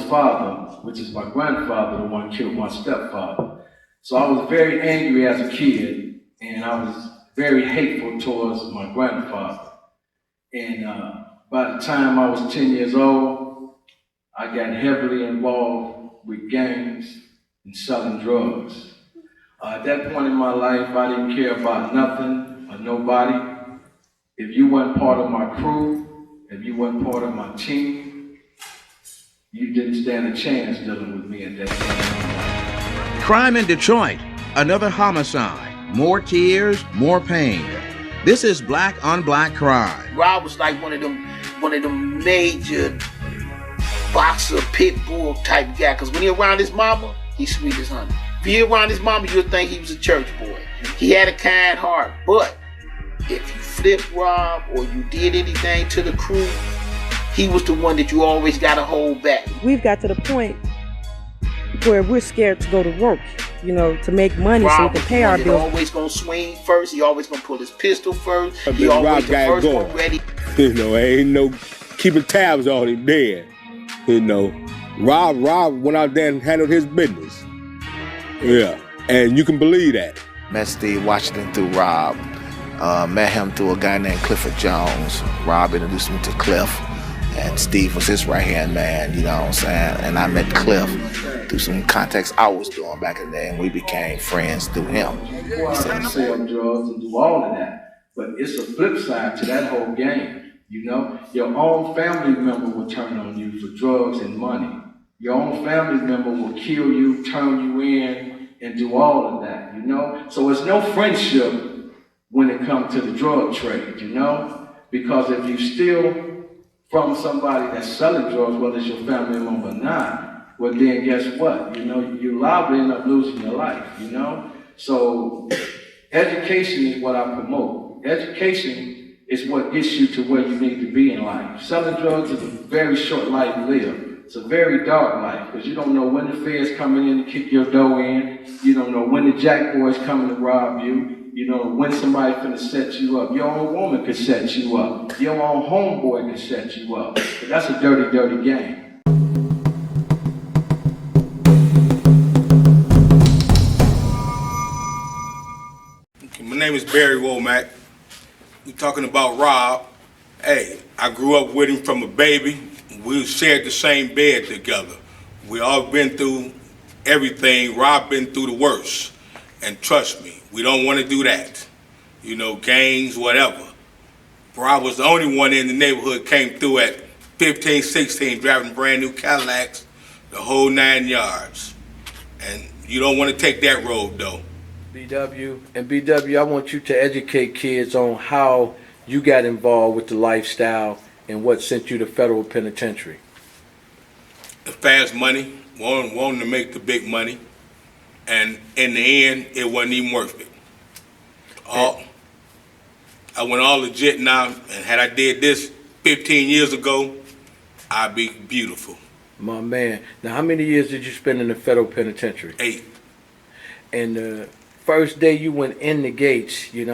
father, which is my grandfather, the one killed my stepfather. So I was very angry as a kid, and I was very hateful towards my grandfather. And by the time I was 10 years old, I got heavily involved with gangs and selling drugs. At that point in my life, I didn't care about nothing or nobody. If you weren't part of my crew, if you weren't part of my team, you didn't stand a chance dealing with me at that time. Crime in Detroit, another homicide, more tears, more pain. This is Black on Black Crime. Rob was like one of them major boxer, pit bull type guy. Cause when he around his mama, he's sweet as honey. If he around his mama, you'll think he was a church boy. He had a kind heart, but if you flipped Rob or you did anything to the crew, he was the one that you always gotta hold back. We've got to the point where we're scared to go to work, to make money Rob so we can pay our bills. Always gonna swing first. He always gonna pull his pistol first. He always the first one ready. Ain't no keeping tabs on him there. Rob went out there and handled his business. Yeah, and you can believe that. Met Steve Washington through Rob. Met him through a guy named Clifford Jones. Rob introduced me to Cliff, and Steve was his right-hand man, you know what I'm saying? And I met Cliff through some contacts I was doing back in the day, and we became friends through him. Go out and sell drugs and do all of that. But it's a flip side to that whole game. Your own family member will turn on you for drugs and money. Your own family member will kill you, turn you in, and do all of that, So it's no friendship when it comes to the drug trade, Because if you steal from somebody that's selling drugs, whether it's your family member or not, well then guess what? You liable to end up losing your life, So education is what I promote. Education is what gets you to where you need to be in life. Selling drugs is a very short life to live. It's a very dark life because you don't know when the feds coming in to kick your dough in. You don't know when the jack boys coming to rob you. When somebody finna set you up. Your own woman could set you up. Your own homeboy could set you up. But that's a dirty, dirty game. My name is Barry Womack. We're talking about Rob. Hey, I grew up with him from a baby. We shared the same bed together. We all been through everything. Rob been through the worst. And trust me, we don't want to do that. Gangs, whatever. Rob was the only one in the neighborhood came through at 15, 16, driving brand new Cadillacs, the whole 9 yards. And you don't want to take that road though. BW, I want you to educate kids on how you got involved with the lifestyle and what sent you to federal penitentiary. The fast money, wanting to make the big money, and in the end, it wasn't even worth it. I went all legit now, and had I did this 15 years ago, I'd be beautiful. My man. Now, how many years did you spend in the federal penitentiary? 8. And the first day you went in the gates, you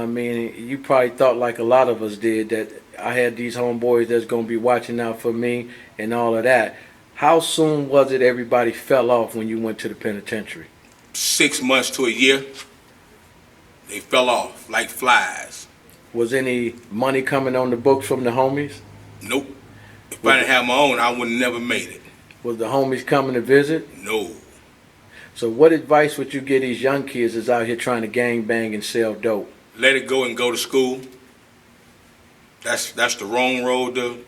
probably thought like a lot of us did that I had these homeboys that's going to be watching out for me and all of that. How soon was it everybody fell off when you went to the penitentiary? 6 months to a year, they fell off like flies. Was any money coming on the books from the homies? Nope. If I didn't have my own, I would have never made it. Was the homies coming to visit? No. So what advice would you give these young kids that's out here trying to gang bang and sell dope? Let it go and go to school. That's the wrong road to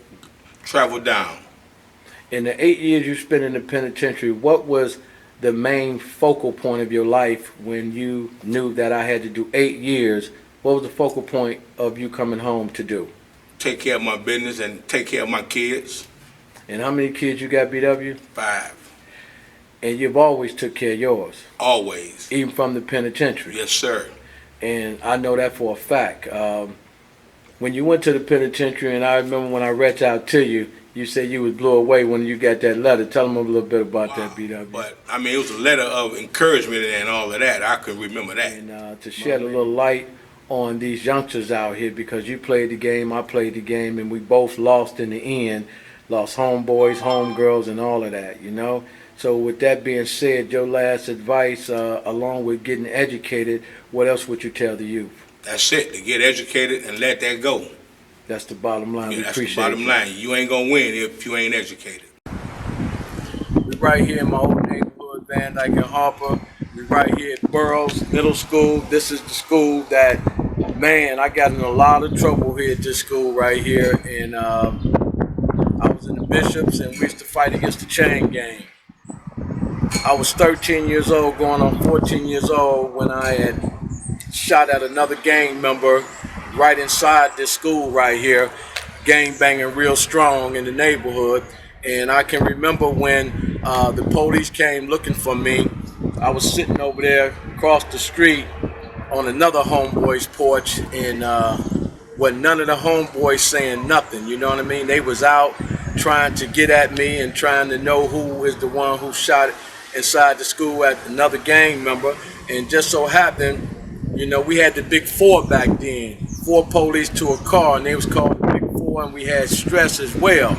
travel down. In the 8 years you spent in the penitentiary, what was the main focal point of your life when you knew that I had to do 8 years? What was the focal point of you coming home to do? Take care of my business and take care of my kids. And how many kids you got, BW? 5. And you've always took care of yours? Always. Even from the penitentiary? Yes, sir. And I know that for a fact. When you went to the penitentiary, and I remember when I reached out to you, you said you was blew away when you got that letter. Tell them a little bit about that, BW. But, it was a letter of encouragement and all of that. I can remember that. And to shed a little light on these youngsters out here, because you played the game, I played the game, and we both lost in the end. lost homeboys, homegirls, and all of that, you know. So with that being said, your last advice, along with getting educated, what else would you tell the youth? That's it, to get educated and let that go. That's the bottom line. Yeah, We that's the appreciate bottom you. line. You ain't gonna win if you ain't educated. We right here in my old neighborhood, Van Dyke and Harper. We right here at Burroughs Middle School. This is the school that, man, I got in a lot of trouble here at this school right here. And I was in the Bishops, and we used to fight against the chain gang. I was 13 years old, going on 14 years old, when I had shot at another gang member right inside this school right here, gang banging real strong in the neighborhood. And I can remember when the police came looking for me, I was sitting over there across the street on another homeboy's porch, and with none of the homeboys saying nothing, you know what I mean? They was out trying to get at me and trying to know who is the one who shot inside the school at another gang member. And just so happened, you know, we had the Big Four back then, 4 police to a car, and they was called the Big Four, and we had Stress as well,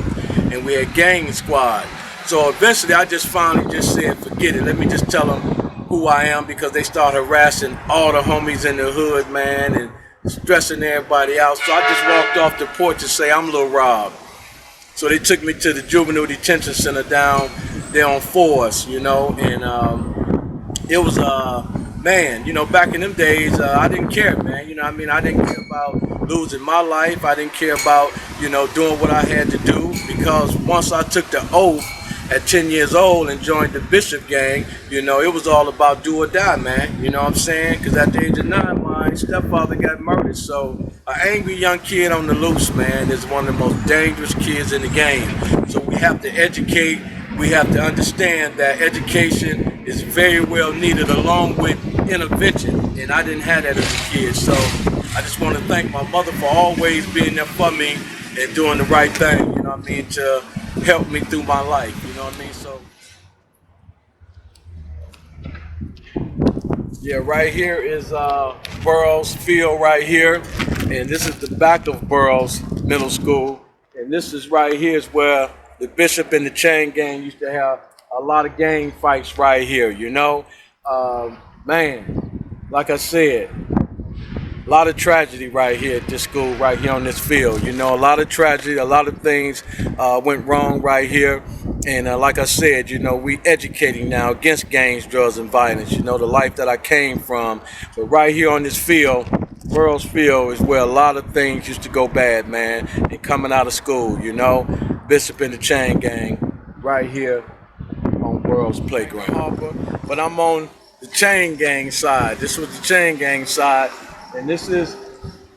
and we had Gang Squad. So eventually I just finally just said, forget it, let me just tell them who I am, because they start harassing all the homies in the hood, man, and stressing everybody out. So I just walked off the porch and say, I'm Lil Rob. So they took me to the juvenile detention center down there on Forest, you know, and it was, man, you know, back in them days, I didn't care, man, you know what I mean? I didn't care about losing my life. I didn't care about, you know, doing what I had to do, because once I took the oath at 10 years old and joined the Bishop gang, you know, it was all about do or die, man. You know what I'm saying? Because at the age of 9, my stepfather got murdered. So an angry young kid on the loose, man, is one of the most dangerous kids in the game. So we have to educate. We have to understand that education is very well needed, along with intervention. And I didn't have that as a kid. So I just want to thank my mother for always being there for me and doing the right thing, you know what I mean, to help me through my life, you know what I mean? So yeah, right here is Burroughs Field right here, and this is the back of Burroughs Middle School, and this is right here is where the Bishop and the Chain Gang used to have a lot of gang fights right here, you know? Man, like I said, a lot of tragedy right here at this school, right here on this field. You know, a lot of tragedy, a lot of things went wrong right here. And like I said, you know, we educating now against gangs, drugs, and violence. You know, the life that I came from. But right here on this field, Burroughs Field, is where a lot of things used to go bad, man. And coming out of school, you know, Bishop and the Chain Gang, right here on Burroughs Playground. But I'm on the Chain Gang side. This was the Chain Gang side. And this is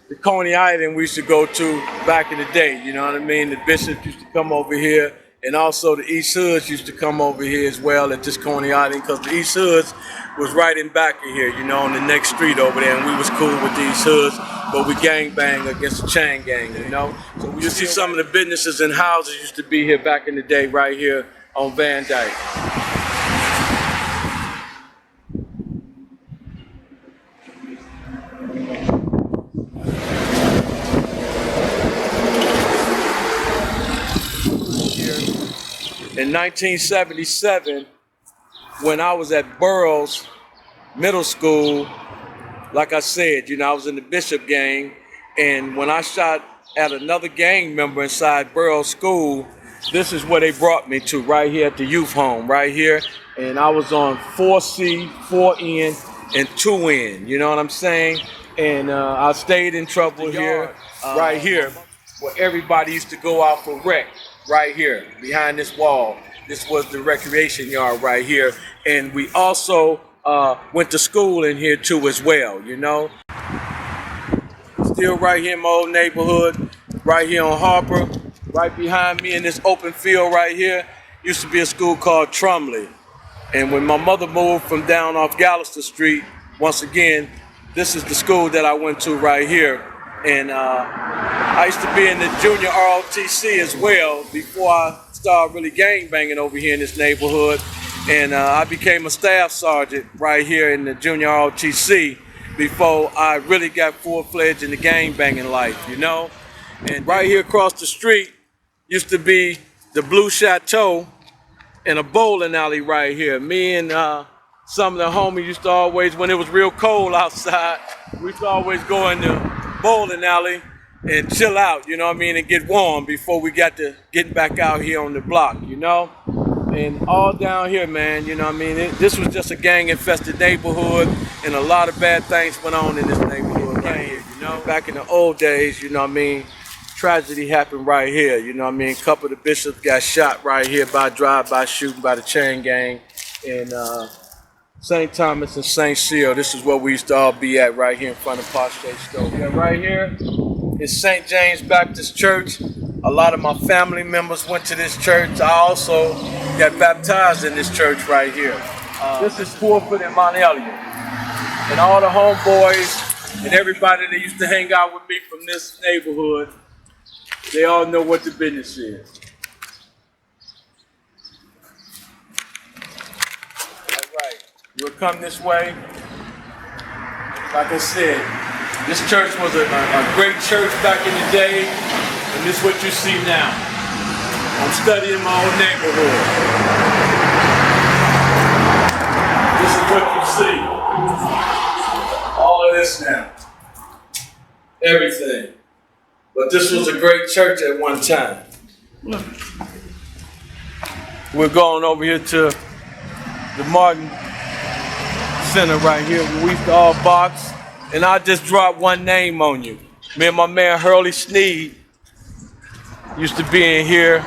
the Coney Island we used to go to back in the day, you know what I mean? The Bishops used to come over here, and also the East Hoods used to come over here as well at this Coney Island, because the East Hoods was right in back of here, you know, on the next street over there, and we was cool with the East Hoods, but we gang bang against the Chain Gang, you know? So you see some of the businesses and houses used to be here back in the day right here on Van Dyke. In 1977, when I was at Burroughs Middle School, like I said, you know, I was in the Bishop gang, and when I shot at another gang member inside Burroughs School, this is where they brought me to, right here at the youth home, right here, and I was on 4C, 4N, and 2N, you know what I'm saying? And I stayed in trouble here, right here, where everybody used to go out for rec. Right here, behind this wall. This was the recreation yard right here. And we also went to school in here too as well, you know. Still right here in my old neighborhood, right here on Harper. Right behind me in this open field right here, used to be a school called Trumley. And when my mother moved from down off Gallister Street, once again, this is the school that I went to right here. And I used to be in the junior ROTC as well before I started really gang banging over here in this neighborhood. And I became a staff sergeant right here in the junior ROTC before I really got full-fledged in the gang banging life, you know? And right here across the street used to be the Blue Chateau in a bowling alley right here. Me and some of the homies used to always, when it was real cold outside, we used to always go in the bowling alley and chill out, you know what I mean, and get warm before we got to getting back out here on the block, you know? And all down here, man, you know what I mean? This was just a gang-infested neighborhood, and a lot of bad things went on in this neighborhood right here, you know? Back in the old days, you know what I mean, tragedy happened right here, you know what I mean? A couple of the bishops got shot right here by drive-by shooting by the chain gang in St. Thomas and St. Cyr. This is where we used to all be at right here in front of Porsche Store. Yeah, right here is St. James Baptist Church. A lot of my family members went to this church. I also got baptized in this church right here. This is Fulford and Mount Elliott. And all the homeboys and everybody that used to hang out with me from this neighborhood, they all know what the business is. All right, we'll come this way. Like I said, this church was a great church back in the day, and this is what you see now. I'm studying my own neighborhood. This is what you see. All of this now. Everything. But this was a great church at one time. We're going over here to the Martin Center right here. We used to all box. And I'll just drop one name on you. Me and my man Hurley Sneed used to be in here.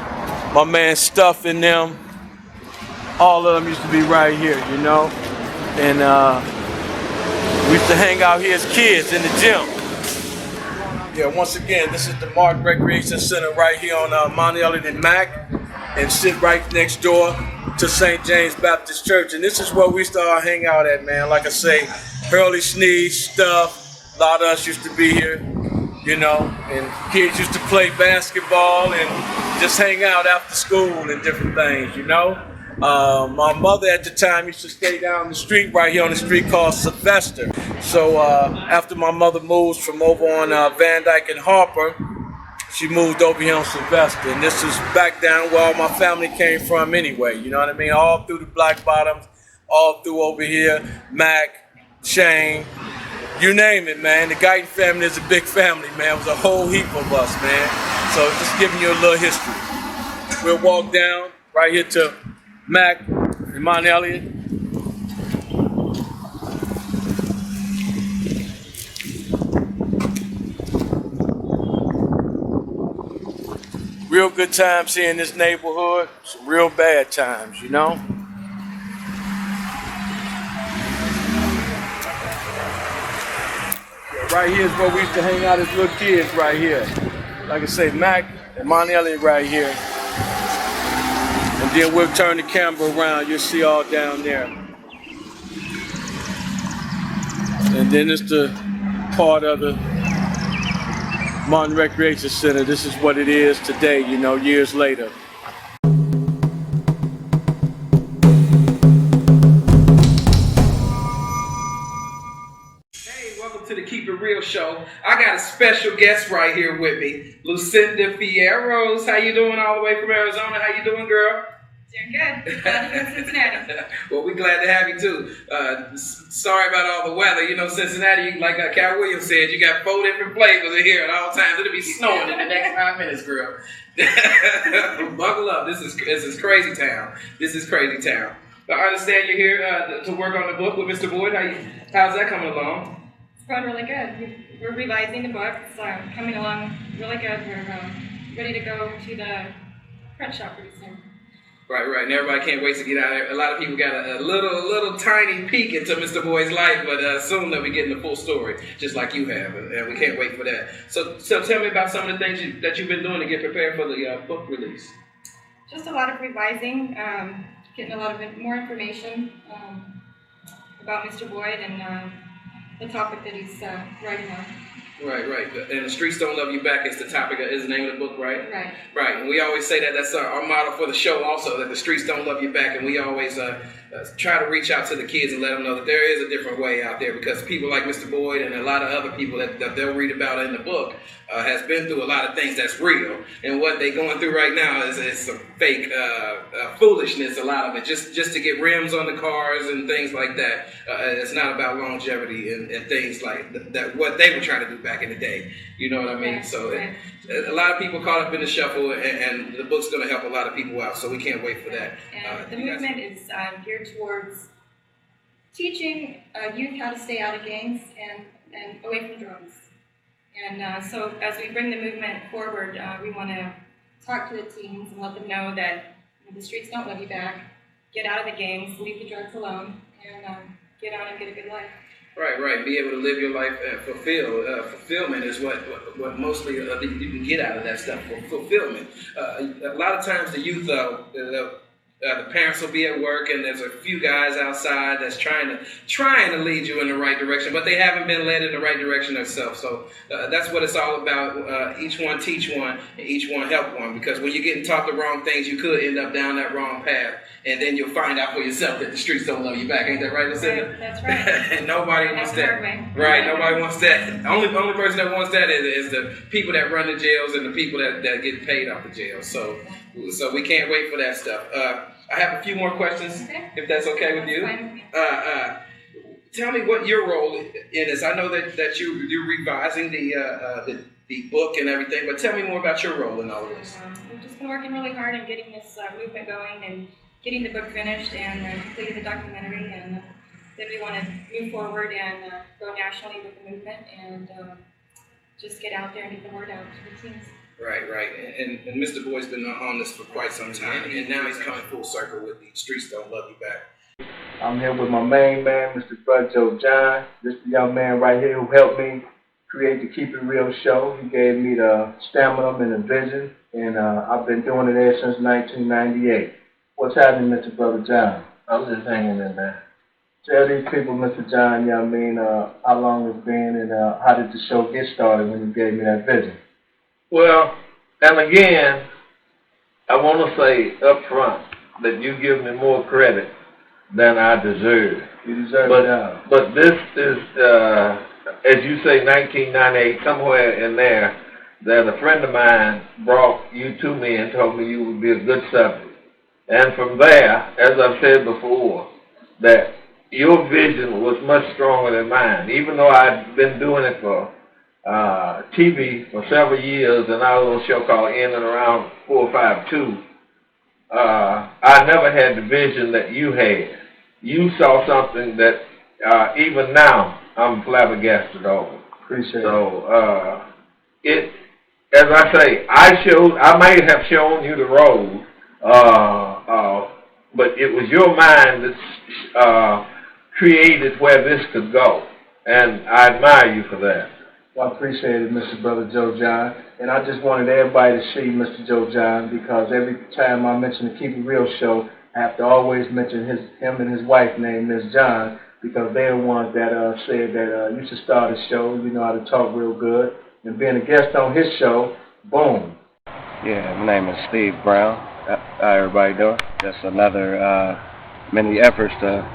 My man Stuff in them. All of them used to be right here, you know? And we used to hang out here as kids in the gym. Yeah, once again, this is the Martin Recreation Center right here on Mount Elliott and Mac, and sit right next door to St. James Baptist Church. And this is where we used to all hang out at, man. Like I say, Hurley Sneed, Stuff, a lot of us used to be here, you know, and kids used to play basketball and just hang out after school and different things, you know. My mother at the time used to stay down the street right here on the street called Sylvester. So after my mother moved from over on Van Dyke and Harper, she moved over here on Sylvester. And this is back down where all my family came from anyway, you know what I mean? All through the Black Bottoms, all through over here, Mac, Shane, you name it, man. The Guyton family is a big family, man. It was a whole heap of us, man. So just giving you a little history. We'll walk down right here to Mac and Mount Elliott. Real good times here in this neighborhood. Some real bad times, you know? Right here is where we used to hang out as little kids right here. Like I say, Mac and Mount Elliott right here. And then we'll turn the camera around, you'll see all down there. And then it's the part of the Martin Recreation Center. This is what it is today, you know, years later. To the Keep It Real show. I got a special guest right here with me, Lucinda Fierros. How you doing all the way from Arizona? How you doing, girl? Doing good. From Cincinnati. Well, we're glad to have you too. Sorry about all the weather. You know, Cincinnati, like Cal Williams said, you got 4 different flavors in here at all times. It'll be snowing in the next 5 minutes, girl. Buckle up. This is crazy town. This is crazy town. But I understand you're here to work on the book with Mr. Boyd. How's that coming along? It's going really good. We're revising the book. It's coming along really good. We're ready to go to the print shop pretty soon. Right. And everybody can't wait to get out there. A lot of people got a little tiny peek into Mr. Boyd's life, but soon they'll be getting the full story, just like you have, and we can't wait for that. So tell me about some of the things that you've been doing to get prepared for the book release. Just a lot of revising, getting a lot of more information about Mr. Boyd and the topic that he's writing on. Right. And The Streets Don't Love You Back is the topic, is the name of the book, right? Right. And we always say that that's our motto for the show also, that the streets don't love you back. And we always try to reach out to the kids and let them know that there is a different way out there, because people like Mr. Boyd and a lot of other people that they'll read about in the book has been through a lot of things that's real, and what they're going through right now is some fake foolishness, a lot of it, just to get rims on the cars and things like that. It's not about longevity and things like that, what they were trying to do back in the day. You know what I mean? So a lot of people caught up in the shuffle, and the book's going to help a lot of people out, so we can't wait for that. And the movement is geared towards teaching youth how to stay out of gangs and away from drugs. And so as we bring the movement forward, we want to talk to the teens and let them know that the streets don't love you back. Get out of the gangs, leave the drugs alone, and get on and get a good life. Right. Be able to live your life and fulfillment is what mostly you can get out of that stuff. Fulfillment. A lot of times the youth, the parents will be at work, and there's a few guys outside that's trying to lead you in the right direction, but they haven't been led in the right direction themselves. So that's what it's all about. Each one teach one, and each one help one. Because when you're getting taught the wrong things, you could end up down that wrong path, and then you'll find out for yourself that the streets don't love you back. Ain't that right, Lucinda? Right, that's right. And nobody wants that. Right. Nobody wants that. The only person that wants that is the people that run the jails and the people that get paid off the jails. So we can't wait for that stuff. I have a few more questions, if that's okay with you. Tell me what your role in is. I know that you're revising the book and everything, but tell me more about your role in all of this. We've just been working really hard on getting this movement going and getting the book finished and completing the documentary, and then we want to move forward and go nationally with the movement and just get out there and get the word out to the teens. Right. And Mr. Boyd's been on this for quite some time, and now he's coming full circle with the Streets Don't Love You Back. I'm here with my main man, Mr. Brother Joe John. This is the young man right here who helped me create the Keep It Real show. He gave me the stamina and the vision, and I've been doing it there since 1998. What's happening, Mr. Brother John? I'm just hanging in there. Tell these people, Mr. John, how long it's been, and how did the show get started when you gave me that vision? Well, and again, I want to say up front that you give me more credit than I deserve. You deserve it. But this is, as you say, 1998, somewhere in there, that a friend of mine brought you to me and told me you would be a good subject. And from there, as I've said before, that your vision was much stronger than mine. Even though I'd been doing it for TV for several years, and I was on a show called In and Around 452, I never had the vision that you had. You saw something that even now I'm flabbergasted over. Appreciate it. So as I say, I might have shown you the road, but it was your mind that created where this could go, and I admire you for that. Well, I appreciate it, Mr. Brother Joe John. And I just wanted everybody to see Mr. Joe John, because every time I mention the Keep It Real show, I have to always mention him and his wife named Miss John, because they're the ones that said that you should start a show. You know how to talk real good. And being a guest on his show, boom. Yeah, my name is Steve Brown. How everybody doing? Just another many efforts to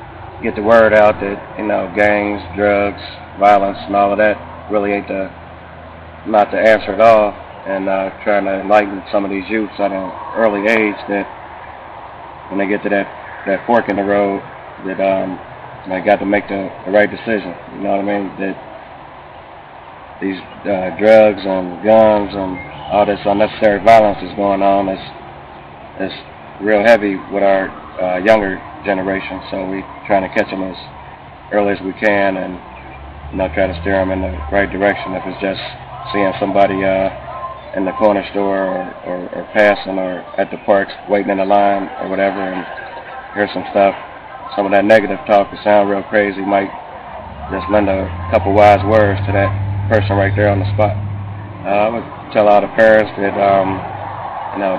get the word out that, gangs, drugs, violence, and all of that really ain't not the answer at all, and trying to enlighten some of these youths at an early age that when they get to that fork in the road, that they got to make the right decision. You know what I mean? That these drugs and guns and all this unnecessary violence is going on. It's real heavy with our younger generation, so we trying to catch them as early as we can, and try to steer them in the right direction. If it's just seeing somebody in the corner store or passing or at the parks waiting in the line or whatever, and hear some stuff, some of that negative talk that sound real crazy, might just lend a couple wise words to that person right there on the spot. I would tell all the parents that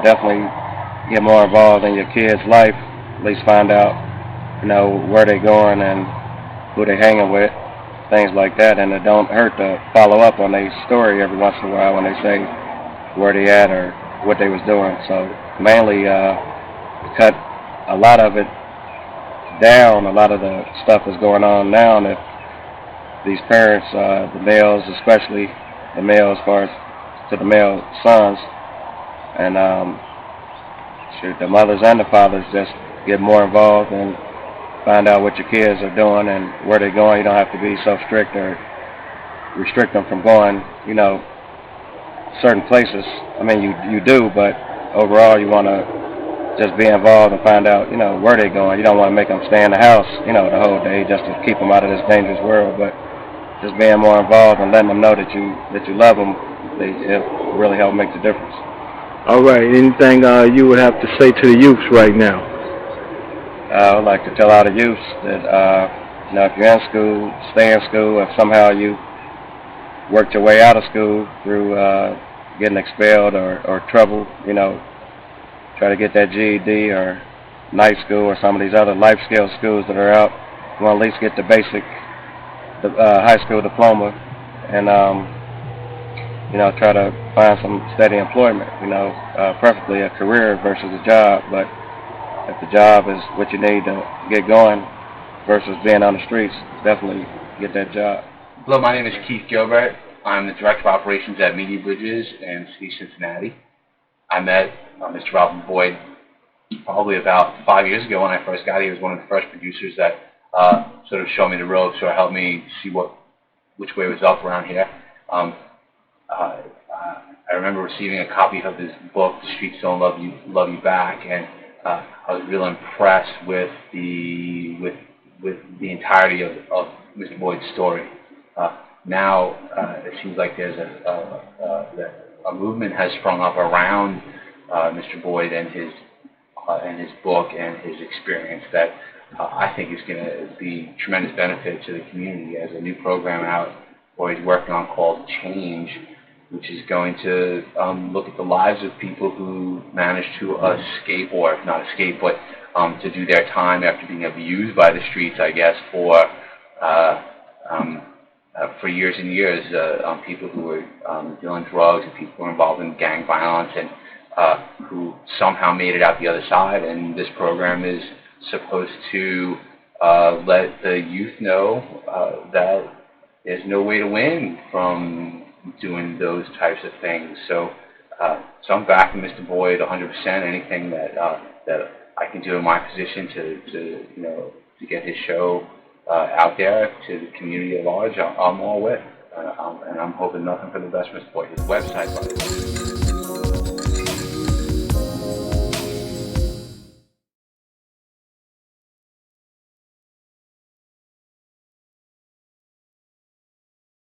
definitely get more involved in your kids' life, at least find out where they're going and who they're hanging with, things like that, and it don't hurt to follow up on their story every once in a while when they say where they at or what they was doing. So mainly cut a lot of it down a lot of the stuff that's going on now. And if these parents, the males, especially the males, as far as to the male sons, and the mothers and the fathers just get more involved and find out what your kids are doing and where they're going. You don't have to be so strict or restrict them from going, certain places. I mean, you do, but overall you want to just be involved and find out, where they're going. You don't want to make them stay in the house, the whole day just to keep them out of this dangerous world, but just being more involved and letting them know that you love them, it really help make the difference. All right, anything you would have to say to the youths right now? I would like to tell all the youths that, if you're in school, stay in school. If somehow you worked your way out of school through getting expelled or trouble, try to get that GED or night school or some of these other life skill schools that are out. You want to at least get the basic high school diploma and, try to find some steady employment, preferably a career versus a job. But if the job is what you need to get going versus being on the streets, definitely get that job. Hello, my name is Keith Gilbert. I'm the Director of Operations at Media Bridges in City, Cincinnati. I met Mr. Robin Boyd probably about 5 years ago when I first got here. He was one of the first producers that sort of showed me the ropes or helped me see which way was up around here. I remember receiving a copy of his book, The Streets Don't Love You Back, and I was real impressed with the entirety of Mr. Boyd's story. Now it seems like there's a movement has sprung up around Mr. Boyd and his book and his experience that I think is going to be tremendous benefit to the community. As a new program out, or he's working on called Change, which is going to look at the lives of people who manage to escape, or not escape, but to do their time after being abused by the streets, I guess, for years and years. People who were dealing drugs and people who were involved in gang violence and who somehow made it out the other side. And this program is supposed to let the youth know that there's no way to win from doing those types of things. So I'm backing Mr. Boyd 100%. Anything that I can do in my position to get his show out there to the community at large, I'm all with. And I'm hoping nothing for the best, Mr. Boyd. His website, by the way.